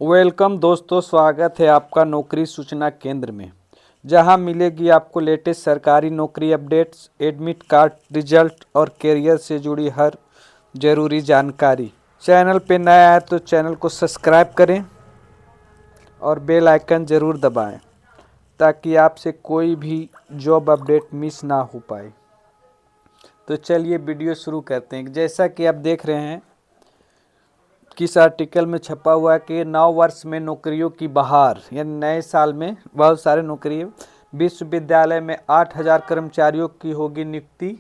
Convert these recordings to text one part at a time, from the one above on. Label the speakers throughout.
Speaker 1: Welcome दोस्तों, स्वागत है आपका नौकरी सूचना केंद्र में, जहां मिलेगी आपको लेटेस्ट सरकारी नौकरी अपडेट्स, एडमिट कार्ड रिजल्ट और कैरियर से जुड़ी हर ज़रूरी जानकारी। चैनल पे नया है तो चैनल को सब्सक्राइब करें और बेल आइकन ज़रूर दबाएं ताकि आपसे कोई भी जॉब अपडेट मिस ना हो पाए। तो चलिए वीडियो शुरू करते हैं। जैसा कि आप देख रहे हैं किस आर्टिकल में छपा हुआ है कि नव वर्ष में नौकरियों की बहार, यानी नए साल में बहुत सारे नौकरी। विश्वविद्यालय में 8,000 कर्मचारियों की होगी नियुक्ति,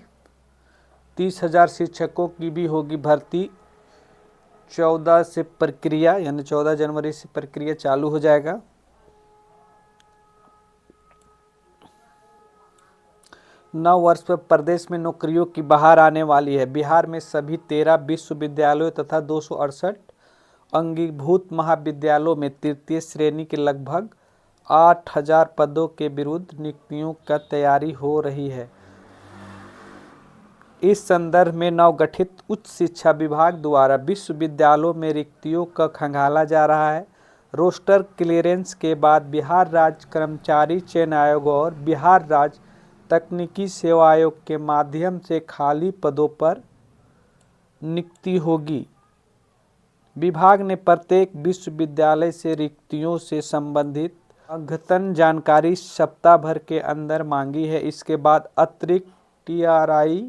Speaker 1: 30,000 शिक्षकों की भी होगी भर्ती। 14 से प्रक्रिया, यानी 14 जनवरी से प्रक्रिया चालू हो जाएगा। नव वर्ष पर प्रदेश में नौकरियों की बहार आने वाली है। बिहार में सभी 13 विश्वविद्यालयों तथा 268 अंगीभूत महाविद्यालयों में तृतीय श्रेणी के लगभग 8,000 पदों के विरुद्ध नियुक्तियों का तैयारी हो रही है। इस संदर्भ में नवगठित उच्च शिक्षा विभाग द्वारा विश्वविद्यालयों में रिक्तियों का खंगाला जा रहा है। रोस्टर क्लियरेंस के बाद बिहार राज्य कर्मचारी चयन आयोग और बिहार राज्य तकनीकी सेवा आयोग के माध्यम से खाली पदों पर नियुक्ति होगी। विभाग ने प्रत्येक विश्वविद्यालय से रिक्तियों से संबंधित अद्यतन जानकारी सप्ताह भर के अंदर मांगी है। इसके बाद अतिरिक्त TRI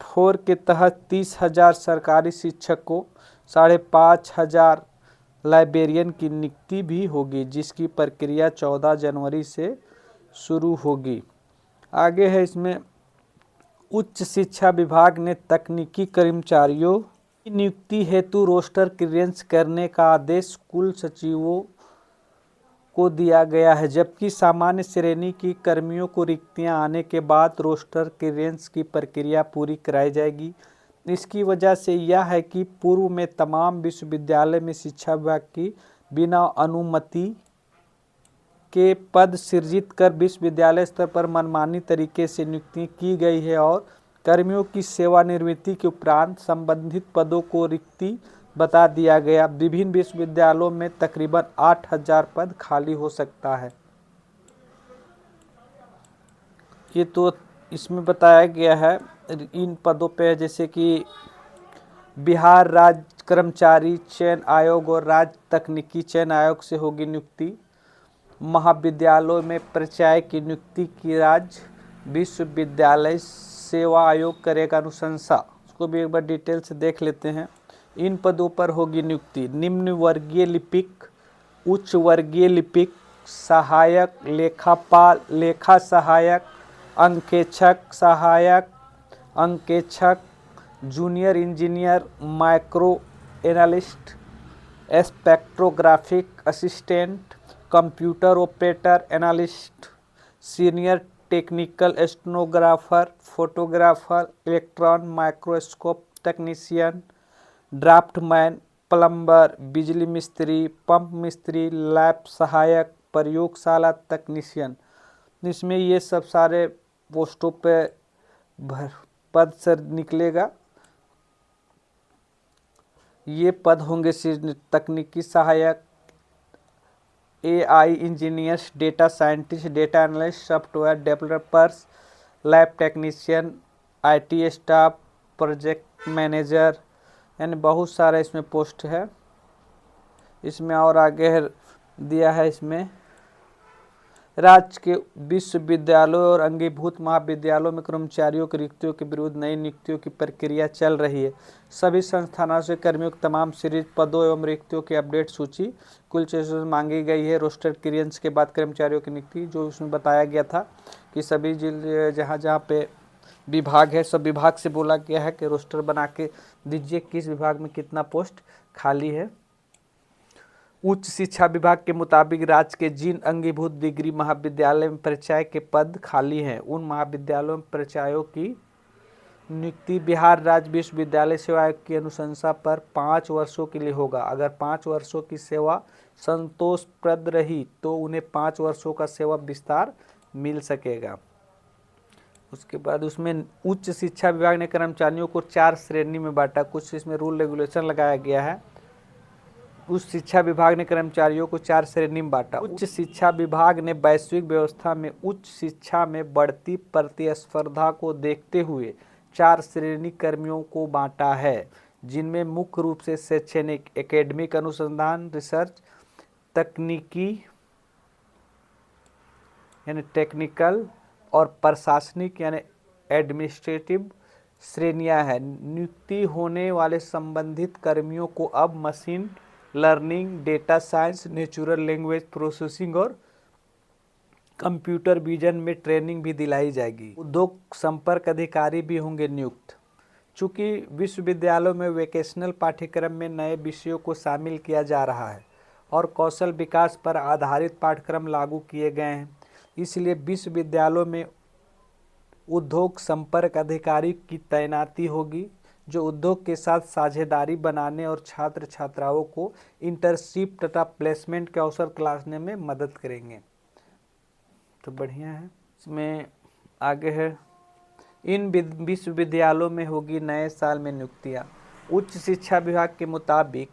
Speaker 1: 4 के तहत 30,000 सरकारी शिक्षकों, 5,500 लाइब्रेरियन की नियुक्ति भी होगी, जिसकी प्रक्रिया 14 जनवरी से शुरू होगी। आगे है इसमें उच्च शिक्षा विभाग ने तकनीकी कर्मचारियों की नियुक्ति हेतु रोस्टर क्लियरेंस करने का आदेश कुल सचिवों को दिया गया है, जबकि सामान्य श्रेणी की कर्मियों को रिक्तियां आने के बाद रोस्टर क्लियरेंस की प्रक्रिया पूरी कराई जाएगी। इसकी वजह से यह है कि पूर्व में तमाम विश्वविद्यालय में शिक्षा विभाग की बिना अनुमति के पद सृजित कर विश्वविद्यालय स्तर पर मनमानी तरीके से नियुक्ति की गई है और कर्मियों की सेवानिवृत्ति के उपरांत संबंधित पदों को रिक्ति बता दिया गया। विभिन्न विश्वविद्यालयों में तकरीबन 8,000 पद खाली हो सकता है। ये तो इसमें बताया गया है इन पदों पे, जैसे कि बिहार राज्य कर्मचारी चयन आयोग और राज्य तकनीकी चयन आयोग से होगी नियुक्ति। महाविद्यालयों में प्राचार्य की नियुक्ति की राज्य विश्वविद्यालय सेवा आयोग करेगा अनुशंसा। उसको भी एक बार डिटेल से देख लेते हैं। इन पदों पर होगी नियुक्ति: निम्न वर्गीय लिपिक, उच्च वर्गीय लिपिक, सहायक लेखापाल, लेखा सहायक, अंकेक्षक सहायक, अंकेक्षक, junior engineer, micro analyst, spectrographic assistant, computer operator analyst, senior technical stenographer, photographer, electron microscope technician, draftsman, plumber, बिजली मिस्त्री, पंप मिस्त्री, लैब सहायक, प्रयोगशाला तकनीशियन। इसमें ये सब सारे पोस्टों पे पद सर निकलेगा। ये पद होंगे तकनीकी सहायक, AI engineers, data scientist, data analyst, software developers, lab technician, IT staff, project manager, यानी बहुत सारा इसमें पोस्ट है। इसमें और आगे दिया है, इसमें राज्य के विश्वविद्यालयों और अंगीभूत महाविद्यालयों में कर्मचारियों की रिक्तियों के विरुद्ध नई नियुक्तियों की प्रक्रिया चल रही है। सभी संस्थानों से कर्मियों के तमाम सीरीज पदों एवं रिक्तियों की अपडेट सूची कुल 600 मांगी गई है। रोस्टर क्लियरेंस के बाद कर्मचारियों की नियुक्ति, जो उसमें बताया गया था कि सभी जिले जहाँ जहाँ पे विभाग है, सब विभाग से बोला गया है कि रोस्टर बना के दीजिए किस विभाग में कितना पोस्ट खाली है। उच्च शिक्षा विभाग के मुताबिक राज्य के जिन अंगीभूत डिग्री महाविद्यालय में प्राचार्य के पद खाली हैं, उन महाविद्यालयों में प्राचार्यों की नियुक्ति बिहार राज्य विश्वविद्यालय सेवा आयोग की अनुशंसा पर 5 वर्षों के लिए होगा। अगर 5 वर्षों की सेवा संतोषप्रद रही तो उन्हें 5 वर्षों का सेवा विस्तार मिल सकेगा। उसके बाद उसमें उच्च शिक्षा विभाग ने कर्मचारियों को 4 श्रेणी में बांटा। कुछ इसमें रूल रेगुलेशन लगाया गया है। उच्च शिक्षा विभाग ने कर्मचारियों को 4 श्रेणी में बांटा। उच्च शिक्षा विभाग ने वैश्विक व्यवस्था में उच्च शिक्षा में बढ़ती प्रतिस्पर्धा को देखते हुए 4 श्रेणी कर्मियों को बांटा है, जिनमें मुख्य रूप से शैक्षणिक, एकेडमिक अनुसंधान, रिसर्च, तकनीकी यानी टेक्निकल और प्रशासनिक यानी एडमिनिस्ट्रेटिव श्रेणियां हैं। नियुक्ति होने वाले संबंधित कर्मियों को अब machine learning, data science, natural language processing और कंप्यूटर विजन में ट्रेनिंग भी दिलाई जाएगी। उद्योग संपर्क अधिकारी भी होंगे नियुक्त। चूँकि विश्वविद्यालयों में वोकेशनल पाठ्यक्रम में नए विषयों को शामिल किया जा रहा है और कौशल विकास पर आधारित पाठ्यक्रम लागू किए गए हैं, इसलिए विश्वविद्यालयों में उद्योग संपर्क अधिकारी की तैनाती होगी, जो उद्योग के साथ साझेदारी बनाने और छात्र छात्राओं को इंटर्नशिप तथा प्लेसमेंट के अवसर तलाशने में मदद करेंगे। तो बढ़िया है। इसमें आगे है, इन विश्वविद्यालयों में होगी नए साल में नियुक्तियाँ। उच्च शिक्षा विभाग के मुताबिक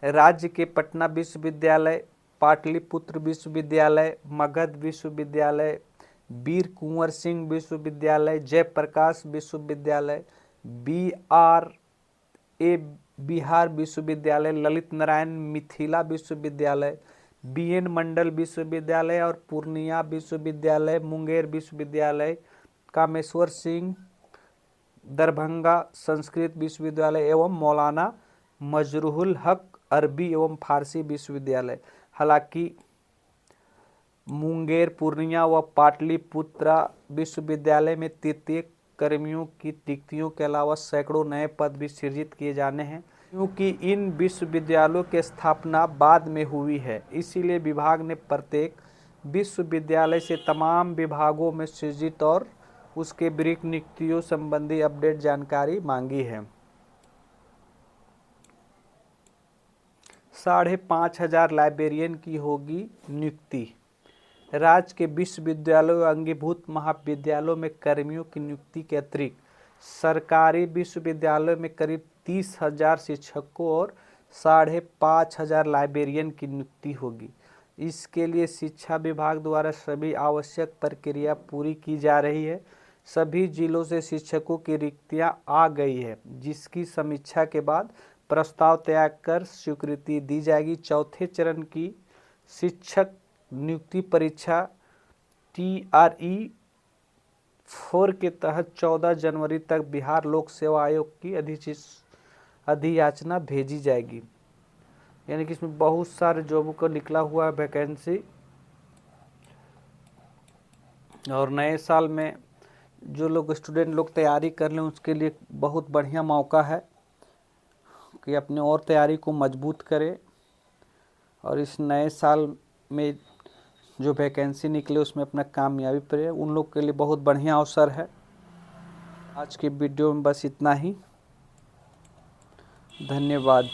Speaker 1: राज्य के पटना विश्वविद्यालय, पाटलिपुत्र विश्वविद्यालय, मगध विश्वविद्यालय, वीर कुंवर सिंह विश्वविद्यालय, जयप्रकाश विश्वविद्यालय, बिहार विश्वविद्यालय, ललित नारायण मिथिला विश्वविद्यालय, BN मंडल विश्वविद्यालय और पूर्णिया विश्वविद्यालय, मुंगेर विश्वविद्यालय, कामेश्वर सिंह दरभंगा संस्कृत विश्वविद्यालय एवं मौलाना मजरूहुल हक अरबी एवं फारसी विश्वविद्यालय। हालांकि मुंगेर, पूर्णिया व पाटलिपुत्रा विश्वविद्यालय में तृतीय कर्मियों की रिक्तियों के अलावा सैकड़ों नए पद भी सृजित किए जाने हैं। क्योंकि इन विश्वविद्यालयों की स्थापना बाद में हुई है, इसीलिए विभाग ने प्रत्येक विश्वविद्यालय से तमाम विभागों में सृजित और उसके वृक्क नियुक्तियों संबंधी अपडेट जानकारी मांगी है। 5,500 लाइब्रेरियन की होगी नियुक्ति। राज्य के विश्वविद्यालयों और अंगीभूत महाविद्यालयों में कर्मियों की नियुक्ति के अतिरिक्त सरकारी विश्वविद्यालयों में करीब 30,000 शिक्षकों और 5,500 लाइब्रेरियन की नियुक्ति होगी। इसके लिए शिक्षा विभाग द्वारा सभी आवश्यक प्रक्रिया पूरी की जा रही है। सभी जिलों से शिक्षकों की रिक्तियां आ गई है, जिसकी समीक्षा के बाद प्रस्ताव तैयार कर स्वीकृति दी जाएगी। चौथे चरण की शिक्षक नियुक्ति परीक्षा TRE 4 के तहत 14 जनवरी तक बिहार लोक सेवा आयोग की अधियाचना भेजी जाएगी। यानी कि इसमें बहुत सारे जॉबों का निकला हुआ है वैकेंसी, और नए साल में जो लोग स्टूडेंट लोग तैयारी कर लें उसके लिए बहुत बढ़िया मौका है कि अपने और तैयारी को मजबूत करें और इस नए साल में जो वैकेंसी निकले उसमें अपना कामयाबी पाए। उन लोग के लिए बहुत बढ़िया अवसर है। आज की वीडियो में बस इतना ही। धन्यवाद।